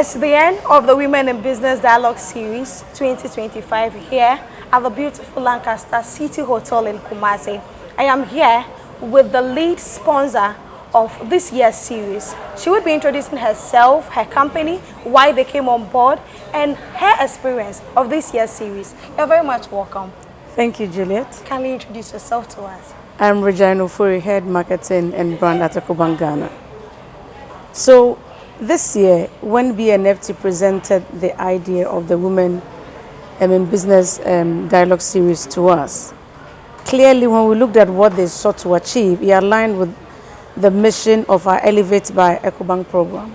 It's the end of the Women in Business Dialogue Series 2025 here at the beautiful Lancaster City Hotel in Kumasi. I am here with the lead sponsor of this year's series. She will be introducing herself, her company, why they came on board, and her experience of this year's series. You're very much welcome. Thank you, Juliet. Kindly introduce yourself to us. I'm Regina Ofori, Head Marketing and Brand at Ecobank, Ghana. So this year, when B&FT presented the idea of the Women in Business Dialogue Series to us, clearly when we looked at what they sought to achieve, it aligned with the mission of our Elevate by Ecobank program.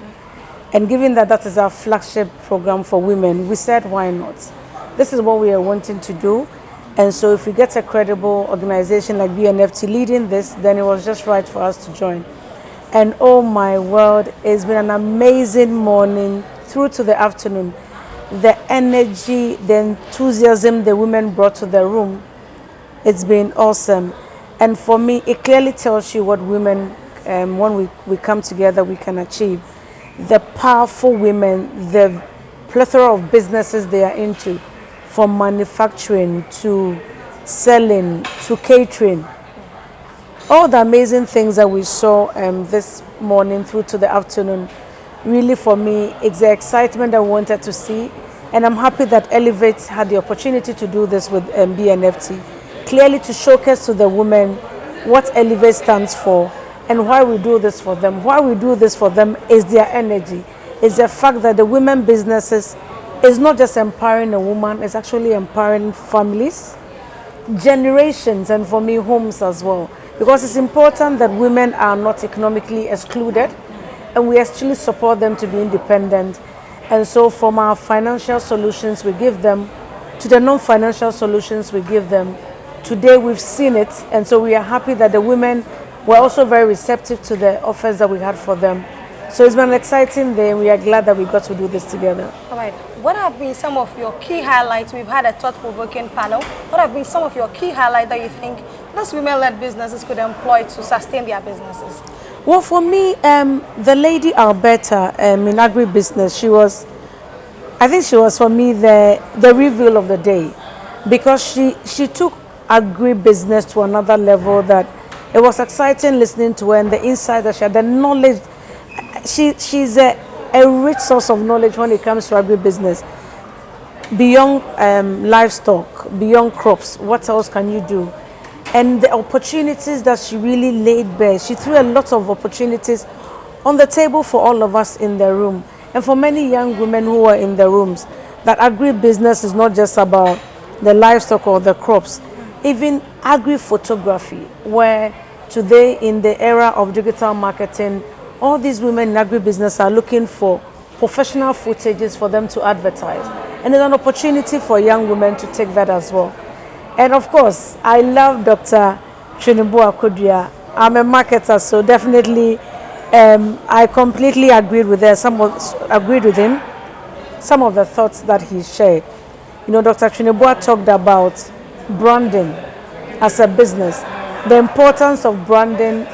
And given that that is our flagship program for women, we said, why not? This is what we are wanting to do. And so if we get a credible organization like B&FT leading this, then it was just right for us to join. And oh my word, it's been an amazing morning through to the afternoon. The energy, the enthusiasm the women brought to the room, it's been awesome. And for me, it clearly tells you what women, when we come together, we can achieve. The powerful women, the plethora of businesses they are into, from manufacturing to selling to catering. All the amazing things that we saw this morning through to the afternoon, really for me, it's the excitement I wanted to see. And I'm happy that Elevate had the opportunity to do this with B&FT. Clearly to showcase to the women what Elevate stands for and why we do this for them. Why we do this for them is their energy. It's the fact that the women businesses is not just empowering a woman, it's actually empowering families, generations, and for me, homes as well. Because it's important that women are not economically excluded and we actually support them to be independent. And so from our financial solutions we give them to the non-financial solutions we give them. Today we've seen it, and so we are happy that the women were also very receptive to the offers that we had for them. So it's been an exciting day, and we are glad that we got to do this together. All right. What have been some of your key highlights? We've had a thought-provoking panel. What have been some of your key highlights that you think those women-led businesses could employ to sustain their businesses? Well, for me, the lady Alberta in agribusiness, I think she was for me the reveal of the day, because she took agribusiness to another level that it was exciting listening to her, and the insight that she had, the knowledge. She's a rich source of knowledge when it comes to agribusiness. Beyond livestock, beyond crops, what else can you do? And the opportunities that she really laid bare, she threw a lot of opportunities on the table for all of us in the room. And for many young women who are in the rooms, that agribusiness is not just about the livestock or the crops. Even agri-photography, where today in the era of digital marketing, all these women in agribusiness are looking for professional footages for them to advertise. And it's an opportunity for young women to take that as well. And of course, I love Dr. Chinibua Kudria. I'm a marketer, so definitely I completely agreed with him. Some of the thoughts that he shared. You know, Dr. Chinibua talked about branding as a business, the importance of branding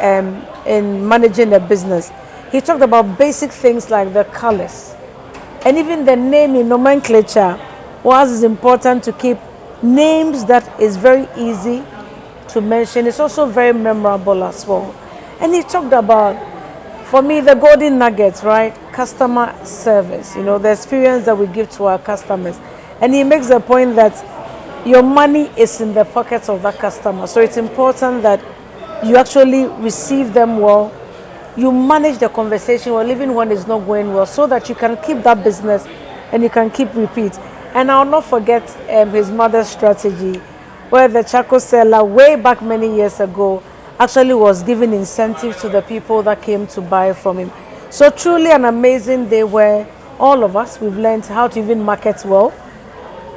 in managing a business. He talked about basic things like the colors and even the naming nomenclature. Was it's important to keep names that is very easy to mention. It's also very memorable as well. And he talked about, for me, the golden nuggets, right? Customer service, you know, the experience that we give to our customers. And he makes the point that your money is in the pockets of that customer. So it's important that you actually receive them well, you manage the conversation well, even when it's not going well, so that you can keep that business and you can keep repeat. And I'll not forget his mother's strategy, where the charcoal seller way back many years ago actually was giving incentives to the people that came to buy from him. So truly an amazing day where all of us, we've learned how to even market well,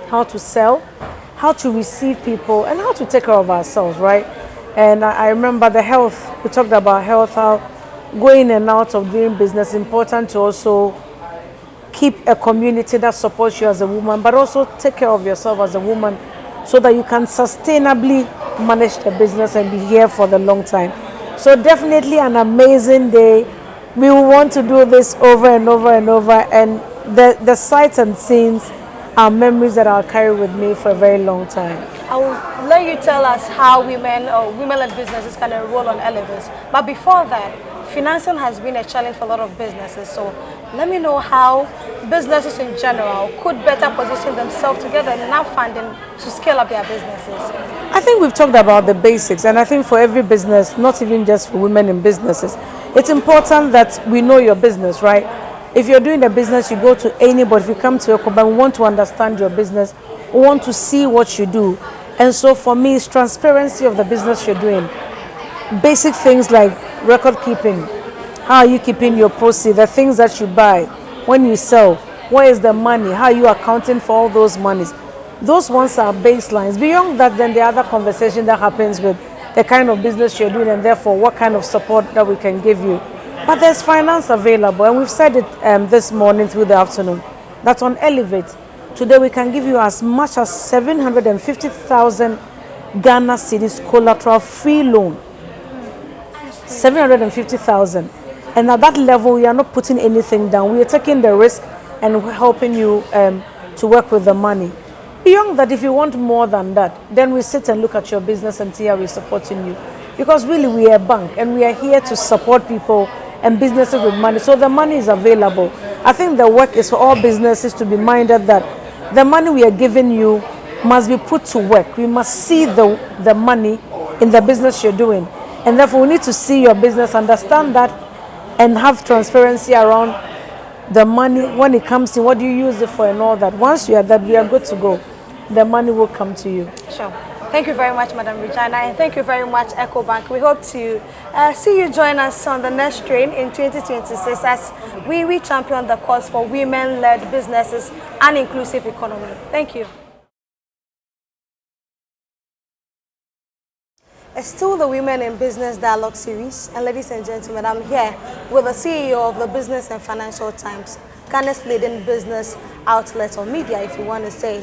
how to sell, how to receive people, and how to take care of ourselves, right? And I remember the health, we talked about health, how going in and out of doing business, important to also keep a community that supports you as a woman, but also take care of yourself as a woman so that you can sustainably manage the business and be here for the long time. So definitely an amazing day. We want to do this over and over and over, and the sights and scenes are memories that I'll carry with me for a very long time. I will let you tell us how women-led businesses can enroll on Elevate. But before that, financing has been a challenge for a lot of businesses. So let me know how businesses in general could better position themselves to get enough funding to scale up their businesses. I think we've talked about the basics, and I think for every business, not even just for women in businesses, it's important that we know your business, right? If you're doing a business, you go to anybody. If you come to Ecobank, we want to understand your business, we want to see what you do. And so for me, it's transparency of the business you're doing. Basic things like record keeping. How are you keeping your proceeds? The things that you buy, when you sell, where is the money? How are you accounting for all those monies? Those ones are baselines. Beyond that, then the other conversation that happens with the kind of business you're doing and therefore what kind of support that we can give you. But there's finance available, and we've said it this morning through the afternoon, that on Elevate, today we can give you as much as 750,000 Ghana cedis collateral free loan. 750,000. And at that level, we are not putting anything down. We are taking the risk and helping you to work with the money. Beyond that, if you want more than that, then we sit and look at your business and see how we're supporting you. Because really, we are a bank and we are here to support people and businesses with money. So the money is available. I think the work is for all businesses to be minded that the money we are giving you must be put to work. We must see the money in the business you're doing. And therefore, we need to see your business, understand that, and have transparency around the money when it comes in, what do you use it for and all that. Once you are that, we are good to go. The money will come to you. Sure. Thank you very much, Madam Regina, and thank you very much, Ecobank. We hope to see you join us on the next train in 2026 as we champion the cause for women-led businesses and inclusive economy. Thank you. It's still the Women in Business Dialogue series, and ladies and gentlemen, I'm here with the CEO of the Business and Financial Times, Ghana's leading business outlet or media, if you want to say.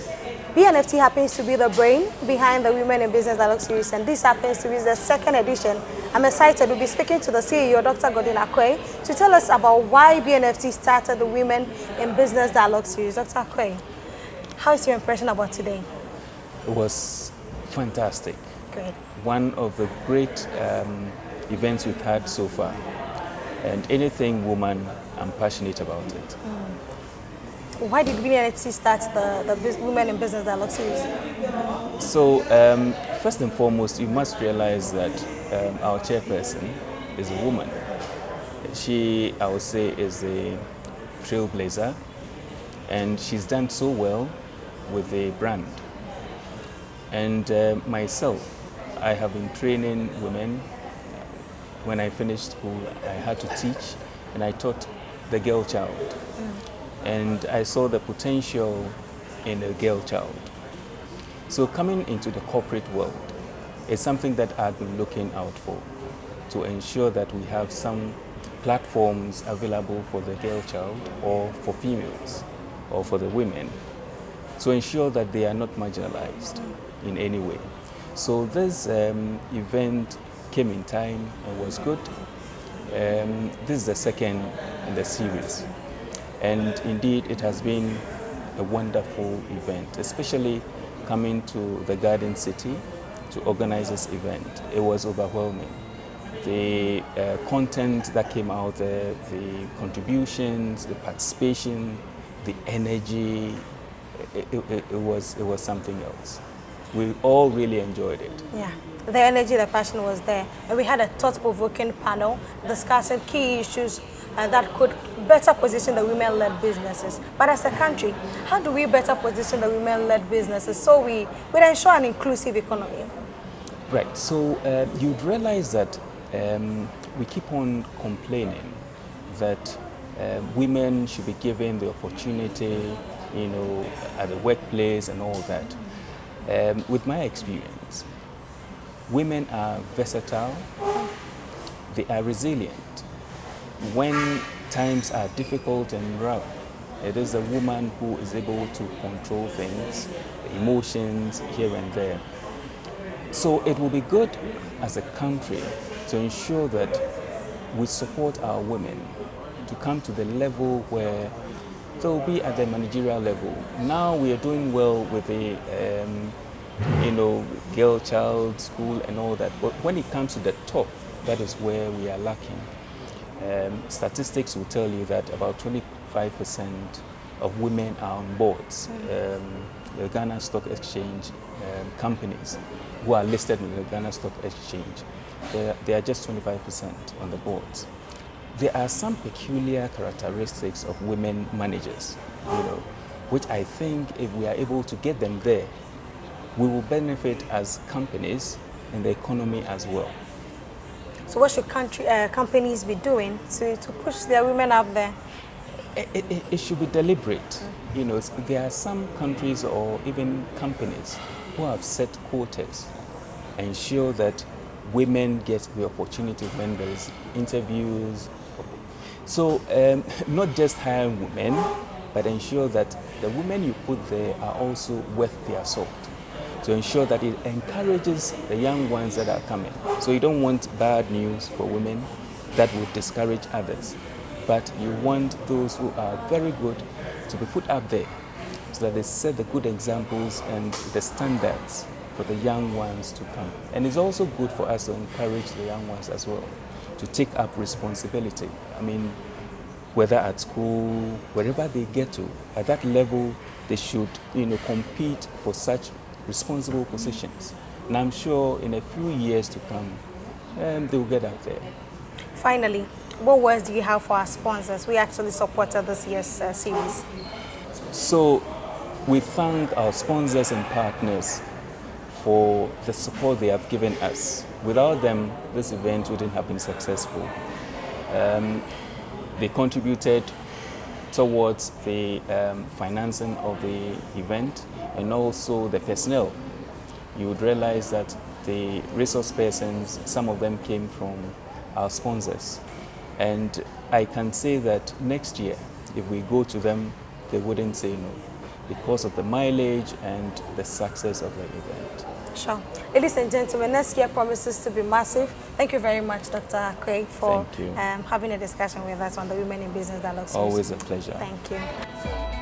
B&FT happens to be the brain behind the Women in Business Dialogue series, and this happens to be the second edition. I'm excited to be speaking to the CEO, Dr. Godwin Akwe, to tell us about why B&FT started the Women in Business Dialogue series. Dr. Akwe, how is your impression about today? It was fantastic. Great. One of the great events we've had so far. And anything woman, I'm passionate about it. Why did B&FT start the Women in Business Dialogue series? So, first and foremost, you must realize that our chairperson is a woman. She, I would say, is a trailblazer, and she's done so well with the brand. And myself, I have been training women. When I finished school, I had to teach, and I taught the girl child. And I saw the potential in a girl child. So coming into the corporate world is something that I've been looking out for, to ensure that we have some platforms available for the girl child or for females or for the women, to ensure that they are not marginalized in any way. So this event came in time and was good. This is the second in the series. And indeed, it has been a wonderful event, especially coming to the Garden City to organize this event. It was overwhelming. The content that came out there, the contributions, the participation, the energy, it was something else. We all really enjoyed it. Yeah, the energy, the passion was there. And we had a thought-provoking panel discussing key issues that could better position the women-led businesses. But as a country, how do we better position the women-led businesses so we ensure an inclusive economy? Right, so you'd realize that we keep on complaining that women should be given the opportunity, you know, at the workplace and all that. With my experience, women are versatile, they are resilient. When times are difficult and rough, it is a woman who is able to control things, emotions here and there. So it will be good as a country to ensure that we support our women to come to the level where they'll be at the managerial level. Now we are doing well with the, girl child school and all that. But when it comes to the top, that is where we are lacking. Statistics will tell you that about 25% of women are on boards. The Ghana Stock Exchange companies who are listed in the Ghana Stock Exchange, they are just 25% on the boards. There are some peculiar characteristics of women managers, which I think if we are able to get them there, we will benefit as companies and the economy as well. So what should companies be doing to push their women up there? It should be deliberate. There are some countries or even companies who have set quotas, ensure that women get the opportunity when there is interviews. So not just hiring women, but ensure that the women you put there are also worth their salt. To ensure that it encourages the young ones that are coming. So you don't want bad news for women that would discourage others. But you want those who are very good to be put up there so that they set the good examples and the standards for the young ones to come. And it's also good for us to encourage the young ones as well to take up responsibility. I mean, whether at school, wherever they get to, at that level, they should, compete for such responsible positions. And I'm sure in a few years to come, they will get out there. Finally, what words do you have for our sponsors? We actually supported this year's series. So we thank our sponsors and partners for the support they have given us. Without them, this event wouldn't have been successful. They contributed towards the financing of the event and also the personnel. You would realize that the resource persons, some of them came from our sponsors. And I can say that next year, if we go to them, they wouldn't say no because of the mileage and the success of the event. Sure. Ladies and gentlemen, next year promises to be massive. Thank you very much, Dr. Craig, for having a discussion with us on the Women in Business Dialogue series. Always a pleasure. Thank you.